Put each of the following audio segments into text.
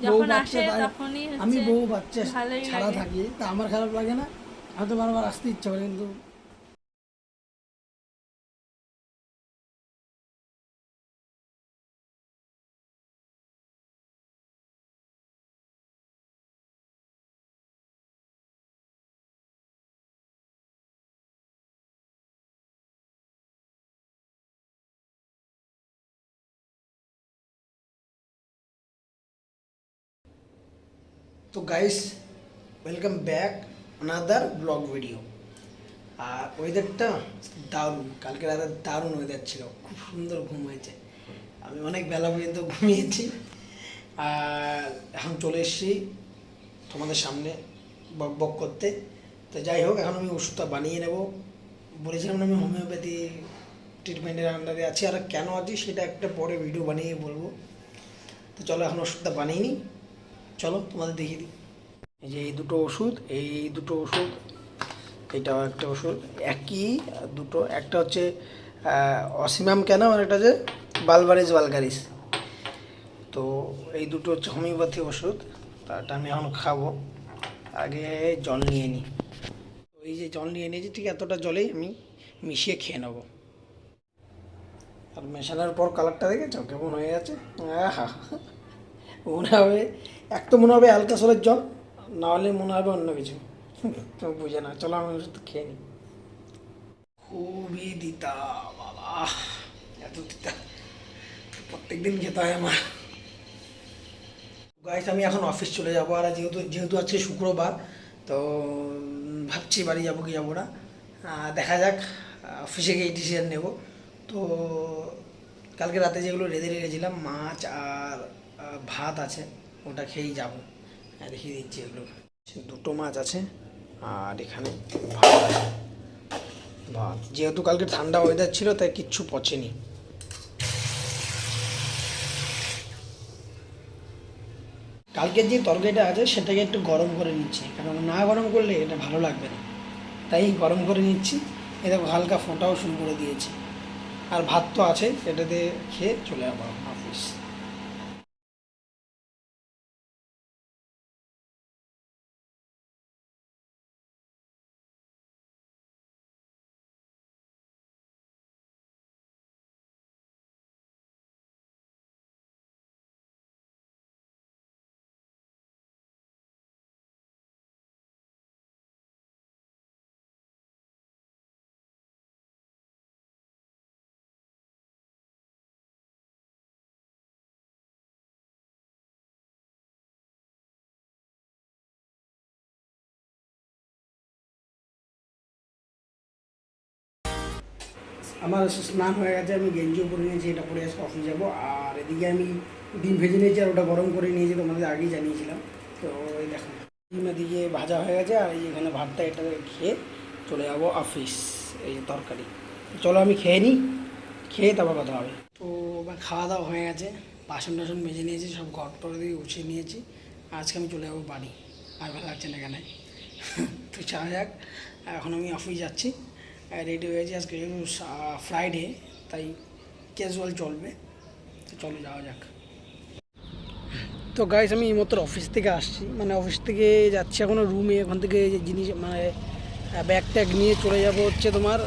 যখন আসে তখনই আমি হচ্ছে বউ বাচ্চা ভালোই ছাড়া লাগে। থাকি, তা আমার খারাপ লাগে না। হয়তো বারবার আসতে ইচ্ছা করে, কিন্তু তো guys, welcome back another blog video. আর ওয়েদারটা দারুণ, কালকে রাতে দারুণ ওয়েদার ছিল, খুব সুন্দর ঘুম হয়েছে। আমি অনেক বেলা পর্যন্ত ঘুমিয়েছি। আর এখন চলে এসেছি তোমাদের সামনে বক বক করতে। তো যাই হোক, এখন আমি ওষুধটা বানিয়ে নেব। বলেছিলাম না আমি হোমিওপ্যাথি ট্রিটমেন্টের আন্ডারে আছি, আর কেন আছি সেটা একটা পরে ভিডিও বানিয়ে বলবো। তো চলো এখন ওষুধটা বানিয়ে নিই, চলো তোমাদের দেখিয়ে দিই। এই যে এই দুটো ওষুধ, এই দুটো ওষুধ, এটাও একটা ওষুধ, একই দুটো। একটা হচ্ছে অসিমাম কেন, আর একটা হচ্ছে বালভারিস ভালগারিস। তো এই দুটো হচ্ছে হোমিওপ্যাথি ওষুধ, তাটা আমি এখন খাবো। আগে জল নিয়ে নিই। তো এই যে জল নিয়ে নিয়েছি, ঠিক এতটা জলেই আমি মিশিয়ে খেয়ে নেবো। আর মেশানোর পর কালারটা দেখেছো কেমন হয়ে গেছে? আহা, মনে হবে, এক তো মনে হবে অ্যালকাসলের জল, না হলে মনে হবে অন্য কিছু। তুমি বুঝে না, চলো আমি ওষুধ খেয়ে নিই। খুবই দিতা বাবা, এত দিতা প্রত্যেক দিন খেতে হয় আমার। গাইস, আমি এখন অফিস চলে যাবো। আর যেহেতু যেহেতু আজকে শুক্রবার, তো ভাবছি বাড়ি যাবো কি যাবো না। দেখা যাক, অফিসে গিয়ে ডিসিশন নেব। তো কালকে রাতে যেগুলো রেঁধে রেখেছিলাম, মাছ আর ভাত আছে, ওটা খেয়েই যাবো। দেখিয়ে দিচ্ছি, এগুলো দুটো মাছ আছে, আর এখানে ভাত আছে। ভাত, যেহেতু কালকে ঠান্ডা ওয়েদার ছিল তাই কিচ্ছু পচেনি। কালকের যে তরকারিটা আছে সেটাকে একটু গরম করে নিচ্ছি, কারণ না গরম করলে এটা ভালো লাগবে না, তাই গরম করে নিচ্ছি। এ দেখো, হালকা ফোটাও শুরু করে দিয়েছি। আর ভাত তো আছে, এটাতে খেয়ে চলে যাবো অফিস। আমার স্নান হয়ে গেছে, আমি গেঞ্জিও পরে নিয়েছি, এটা পরে আজকে অফিস যাবো। আর এদিকে আমি ডিম ভেজে নিয়েছি, আর ওটা গরম করে নিয়েছি, তোমাদের আগেই জানিয়েছিলাম। তো এই দেখো, ডিম এদিকে ভাজা হয়ে গেছে, আর এই এখানে ভাতটা, এটা খেয়ে চলে যাবো অফিস। এই যে তরকারি, চলো আমি খেয়ে নিই, খেয়ে তারপর কথা হবে। তো এবার খাওয়া দাওয়া হয়ে গেছে, বাসন টাসন মেজে নিয়েছি, সব ঘর টর দিয়ে গুছিয়ে নিয়েছি। আজকে আমি চলে যাবো বাড়ি, আর ভালো লাগছে না এখানে। তো চা যাক, এখন আমি অফিস যাচ্ছি, রেডি হয়েছি। আজকে যেহেতু ফ্রাইডে, তাই ক্যাজুয়াল চলবে। তো চলো যাওয়া যাক। তো গাইস, আমি এইমাত্র অফিস থেকে আসছি, মানে অফিস থেকে যাচ্ছি এখনও রুমে। ওখান থেকে যে জিনিস, মানে ব্যাগ ট্যাগ নিয়ে চলে যাব হচ্ছে তোমার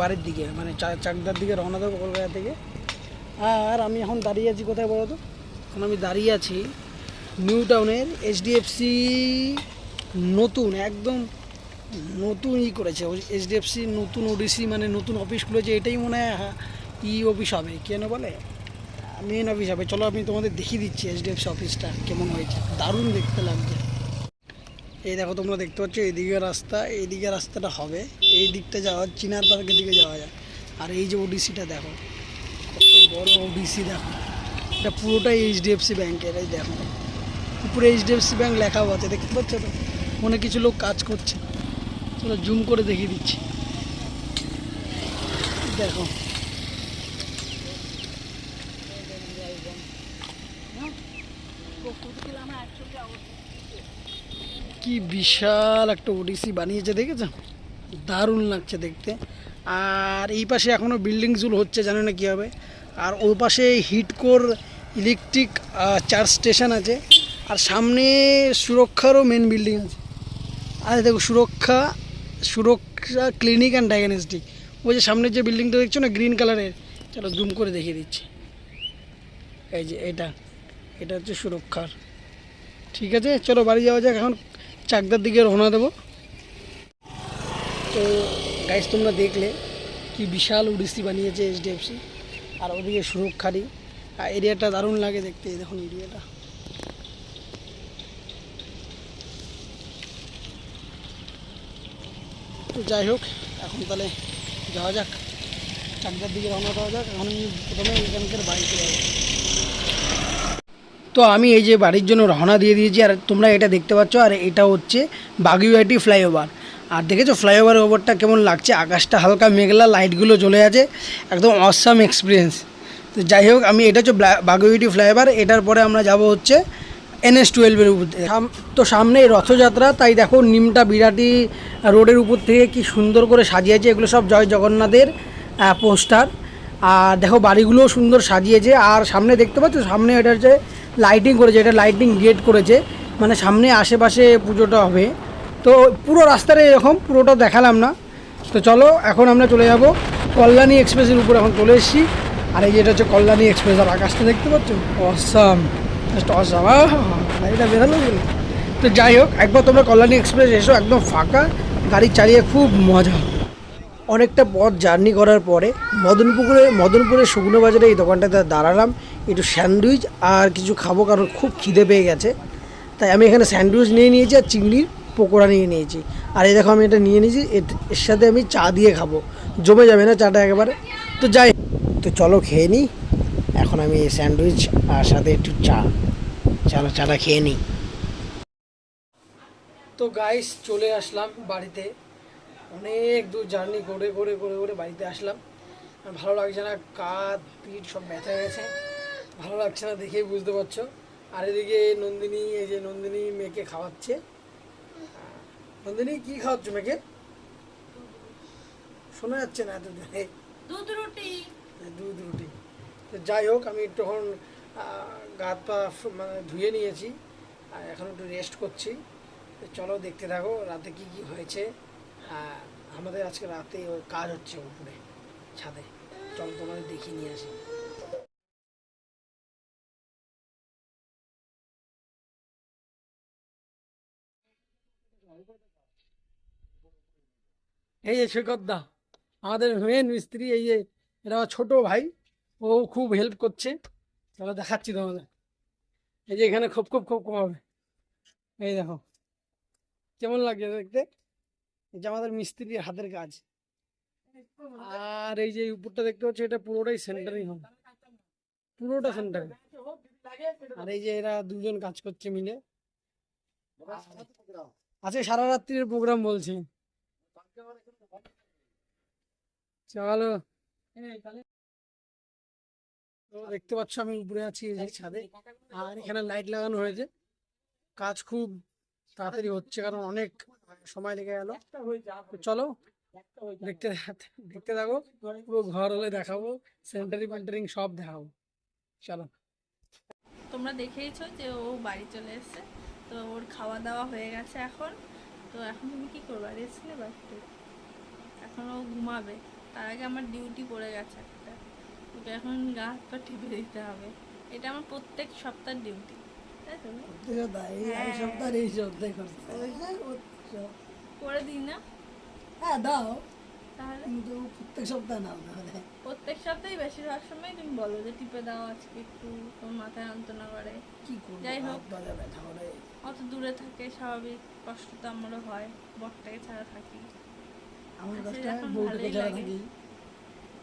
বাড়ির দিকে, মানে চাকদার দিকে রওনা দেবো কলকাতা থেকে। আর আমি এখন দাঁড়িয়ে আছি কোথায় বলো তো? এখন আমি দাঁড়িয়ে আছি নিউ টাউনের এইচডিএফসি, নতুন একদম নতুন করেছে এইচডিএফসি, নতুন ওডিসি, মানে নতুন অফিস খুলেছে। এটাই মনে হয় অফিস হবে, কেন বলে মেন অফিস হবে। চলো আমি তোমাদের দেখিয়ে দিচ্ছি এইচডিএফসি অফিসটা কেমন হয়েছে, দারুণ দেখতে লাগছে। এই দেখো, তোমরা দেখতে পাচ্ছ এইদিকে রাস্তা, এইদিকে রাস্তাটা হবে, এই দিকটা যাওয়া, চিনার পার্কের দিকে যাওয়া যায়। আর এই যে ওডিসিটা দেখো, কত বড় ওডিসি দেখো, এটা পুরোটাই এইচডিএফসি ব্যাংকের। এই দেখো, উপরে এইচডিএফসি ব্যাংক লেখাও আছে, দেখতে পাচ্ছ তো? মনে কিছু লোক কাজ করছে। চলো জুম করে দেখিয়ে দিচ্ছি, দেখো। কি বিশাল একটা ওডিসি বানিয়েছে, দেখেছো? দারুণ লাগছে দেখতে। আর এই পাশে এখনও বিল্ডিংসগুলো হচ্ছে, জানো না কী হবে। আর ওই পাশে হিটকোর ইলেকট্রিক চার্জ স্টেশন আছে, আর সামনে সুরক্ষারও মেন বিল্ডিং আছে। আর দেখো সুরক্ষা সুরক্ষা ক্লিনিক অ্যান্ড ডায়াগনস্টিক, ওই যে সামনের যে বিল্ডিংটা দেখছো না গ্রিন কালারের, চলো জুম করে দেখিয়ে দিচ্ছি। এই যে এটা এটা হচ্ছে সুরক্ষার। ঠিক আছে, চলো বাড়ি যাওয়া যাক, এখন চাকদার দিকে রওনা দেবো। তো গাইস তোমরা দেখলে কি বিশাল ওডিসি বানিয়েছে এইচডিএফসি, আর ওদিকে সুরক্ষারই। আর এরিয়াটা দারুণ লাগে দেখতে, দেখুন এরিয়াটা। তো যাই হোক, এখন তাহলে যাওয়া যাক, চাকদার দিকে রওনা দেওয়া যাক। এখন আমি প্রথমে এখানকার বাড়িতে যাবো। তো আমি এই যে বাড়ির জন্য রওনা দিয়ে দিয়েছি, আর তোমরা এটা দেখতে পাচ্ছ, আর এটা হচ্ছে বাগুইআটি ফ্লাইওভার। আর দেখেছো ফ্লাইওভারের ওপরটা কেমন লাগছে, আকাশটা হালকা মেঘলা, লাইটগুলো জ্বলে আছে, একদম অসাম এক্সপিরিয়েন্স। তো যাই হোক, আমি এটা হচ্ছে বাগুইআটি ফ্লাইওভার, এটার পরে আমরা যাব হচ্ছে NH-12 উপর থেকে। তো সামনে রথযাত্রা, তাই দেখো নিমটা বিরাটি রোডের উপর থেকে কি সুন্দর করে সাজিয়েছে, এগুলো সব জয় জগন্নাথের পোস্টার। আর দেখো বাড়িগুলোও সুন্দর সাজিয়েছে, আর সামনে দেখতে পাচ্ছ সামনে এটা হচ্ছে লাইটিং করেছে, এটা লাইটিং গেট করেছে, মানে সামনে আশেপাশে পুজোটা হবে। তো পুরো রাস্তাটা এরকম, পুরোটা দেখালাম না। তো চলো এখন আমরা চলে যাব কল্যাণী এক্সপ্রেসের উপর, এখন চলে এসেছি। আর এই যে এটা হচ্ছে কল্যাণী এক্সপ্রেস, আর আকাশটা দেখতে পাচ্ছ অসাম, জাস্ট অসাম। এটা বেরোলো বলে। তো যাই হোক, একবার তোমরা কল্যাণী এক্সপ্রেস এসো, একদম ফাঁকা, গাড়ি চালিয়ে খুব মজা। অনেকটা পথ জার্নি করার পরে মদনপুরের শুকনো বাজারে এই দোকানটাতে দাঁড়ালাম, একটু স্যান্ডউইচ আর কিছু খাবো, কারণ খুব খিদে পেয়ে গেছে। তাই আমি এখানে স্যান্ডউইচ নিয়ে নিয়েছি আর চিংড়ির পকোড়া নিয়ে নিয়েছি। আর এই দেখো আমি এটা নিয়ে নিয়েছি, এর সাথে আমি চা দিয়ে খাবো, জমে যাবে না চাটা একেবারে। তো যাই, তো চলো খেয়ে নিই। এখন আমি এই স্যান্ডউইচ আর সাথে একটু চা, চলো চাটা খেয়ে নিই। তো গাইস চলে আসলাম বাড়িতে, অনেক দূর জার্নি করে করে করে করে বাড়িতে আসলাম। আর ভালো লাগছে না, কাঁধ পিঠ সব ব্যথা হয়ে গেছে, ভালো লাগছে না দেখেই বুঝতে পারছো। আর এদিকে নন্দিনী, এই যে নন্দিনী মেয়েকে খাওয়াচ্ছে। নন্দিনী কি খাওয়াচ্ছ মেয়েকে? শোনা যাচ্ছে না এত দূরে। দুধ রুটি। দুধ রুটি। তো যাই হোক, আমি একটু এখন গা পা মানে ধুয়ে নিয়েছি, আর এখন একটু রেস্ট করছি। তো চলো দেখতে থাকো রাতে কি কি হয়েছে। আমাদের আজকে রাতে ওই কাজ হচ্ছে উপরে ছাদে, চলো তোমাদের দেখিয়ে নিয়ে আসি। এই যে সৈকত দা, আমাদের মেন মিস্ত্রি, এই যে এটা আমার ছোট ভাই, ও খুব হেল্প করছে। চলো দেখাচ্ছি তোমাদের। এই যে এখানে খুব খুব খুব কমাবে, এই দেখো কেমন লাগছে দেখতে। এই যে আমাদের মিস্ত্রির হাতের কাজ। আর এই যে উপরটা দেখতে পাচ্ছ, এটা পুরোটাই সেন্টারিং হবে, পুরোটা সেন্টারিং। আর এই যে এরা দুজন কাজ করছে মিলে। আজকে সারা রাত্রির প্রোগ্রাম বলছে, চলো। তো দেখতে পাচ্ছ আমি উপরে আছি এই যে ছাদে, আর এখানে লাইট লাগানো হয়েছে। কাজ খুব তাড়াতাড়ি হচ্ছে, কারণ অনেক সময় লেগে গেল। তো চলো দেখতে দেখতে থাকো, পুরো ঘর হলে দেখাবো, সেন্টারিং পেন্টারিং সব দেখাবো, চলো। তোমরা দেখেইছো যে ও বাড়ি চলে এসেছে, তো ওর খাওয়া দাওয়া হয়ে গেছে এখন। তো এখন তুমি কি করবে, রেস্ট নেবে একটু? এখন ও ঘুমাবে, তার আগে আমার ডিউটি পড়ে গেছে একটা, ওকে এখন গা হাত পা টিপে দিতে হবে। এটা আমার প্রত্যেক সপ্তাহের ডিউটি, তাই তো? করে দিই না? হ্যাঁ দাও, তাহলে কিন্তু প্রত্যেক সপ্তাহে নাও তাহলে। প্রত্যেক সপ্তাহে বেশিরভাগ সময় তুমি বলো যে টিপে দাও আজকে একটু, তোমার মাথায় যন্ত্রণা করে। কি করবো, যাই হোক, হাত পা ব্যথা করে। অত দূরে থাকে, স্বাভাবিক কষ্ট তো আমারও হয়, বরটাকে ছাড়া থাকি। আমার আচ্ছা, কাছটা যখন বউটাকে ভালোই ছাড়া লাগে, থাকি,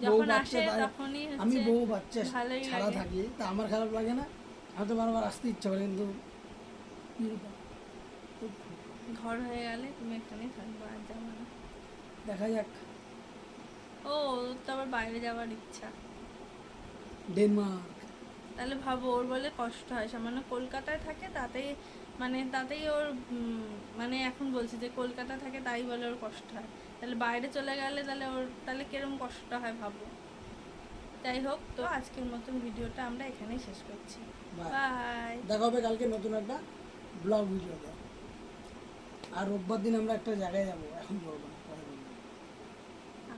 বউ যখন বাচ্চা আসে তাই। তখনই আমি হচ্ছে বউ বাচ্চা ভালোই ছাড়া লাগে। থাকি, তা আমার খারাপ লাগে না? আমার তো বারবার আসতে ইচ্ছা করে, কিন্তু ঘর হয়ে গেলে তুমি এখানে থাকবে, আর যাবো না। দেখা যাক। ও, ওর তো আবার বাইরে যাওয়ার ইচ্ছা। ডেনমার্ক। তাহলে ভাবো, ওর বলে কষ্ট হয় সামান্য, কলকাতায় থাকে তাতেই, মানে তাতেই ওর মানে এখন বলছি যে কলকাতা থাকে তাই বলে ওর কষ্ট হয়, তাহলে বাইরে চলে গেলে তাহলে ওর তাহলে কিরম কষ্ট হয় ভাবো। যাই হোক, তো আজকের মতন ভিডিওটা আমরা এখানেই শেষ করছি। Bye. বাই। দেখা হবে কালকে নতুন একটা ব্লগ ভিডিওতে। আর রোববার দিন আমরা একটা জায়গায় যাবো, এখন বলবো না।